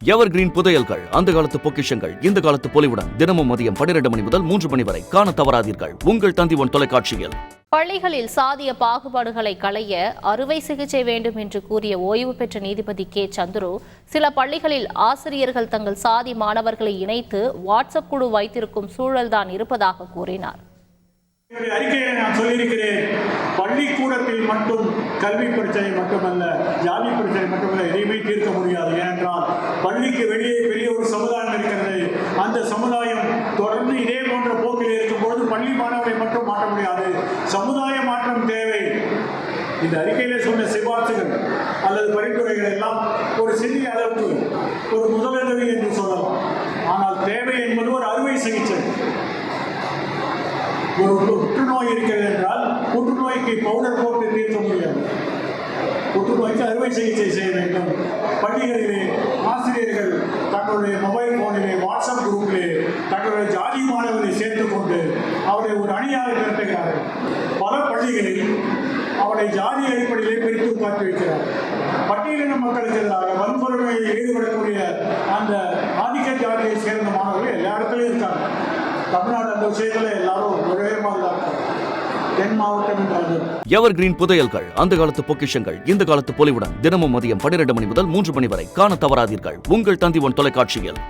Evergreen புதையல்கள், அந்த காலத்து பொக்கிஷங்கள் இந்த காலத்து பொலிவுடன் தினமும் மதியம் 12 மணி முதல் 3 மணி வரை காண தவறாதீர்கள் உங்கள் தந்திவன் தொலைக்காட்சியில். பள்ளிகளில் சாதிய பாகுபாடுகளை களைய அறுவை சிகிச்சை வேண்டும் என்று கூறிய ஓய்வு பெற்ற நீதிபதி கே. சந்துரு, சில பள்ளிகளில் ஆசிரியர்கள் தங்கள் சாதி மாணவர்களை இணைத்து வாட்ஸ்அப் குழு வைத்திருக்கும் சூழல்தான் இருப்பதாக கூறினார். அறிக்கையை நான் சொல்லியிருக்கிறேன். பள்ளிக்கூடத்தில் மட்டும் கல்வி பிரச்சனை மட்டுமல்ல, ஜாதி பிரச்சனை மட்டுமல்ல, எதையுமே தீர்க்க முடியாது. ஏனென்றால் பள்ளிக்கு வெளியே பெரிய ஒரு சமுதாயம் இருக்கிறது. அந்த சமுதாயம் தொடர்ந்து இதே போன்ற போக்கில் இருக்கும்போது பள்ளி மாணவரை மட்டும் மாற்ற முடியாது. சமுதாய மாற்றம் தேவை. இந்த அறிக்கையிலே சொன்ன சிபார்சுகள் அல்லது பரிந்துரைகள் எல்லாம் ஒரு சிறிய அளவுக்கு ஒரு முதலுதவி என்று சொல்லலாம். ஆனால் தேவை என்பது ஒரு அறுவை சிகிச்சை. ஒரு புற்றுநோய் இருக்கிறது என்றால் புற்றுநோய்க்கு பவுடர் போட்டு தீர்க்க முடியாது. புற்றுநோய்க்கு அறுவை சிகிச்சை செய்ய வேண்டும். பள்ளிகளிலே ஆசிரியர்கள் தங்களுடைய மொபைல் போனிலே, வாட்ஸ்அப் குரூப்பிலே தங்களுடைய ஜாதி மாணவர்களை சேர்த்துக் கொண்டு அவரை ஒரு அணியாக திரட்டுகிறார்கள். பல பள்ளிகளில் அவரை ஜாதி அடிப்படையிலே பிரித்து காட்டி வைக்கிறார். பட்டியலின மக்களுக்கு எதிராக வன்முறையில் ஈடுபடக்கூடிய அந்த ஆதிக்க ஜாதியை சேர்ந்த மாணவர்கள் எல்லா இடத்துலையும் இருக்காங்க. தமிழ்நாடு அந்த விஷயத்துல எல்லாரும் ஒரே மாதிரி தான். தென் மாவட்டம் என்றால் எவர்கிரீன் புதையல்கள், அந்த காலத்து பொக்கிஷங்கள் இந்த காலத்து பொலிவுடன் தினமும் மதியம் 12 மணி முதல் 3 மணி வரை காண தவறாதீர்கள் உங்கள் தந்திவன் தொலைக்காட்சியில்.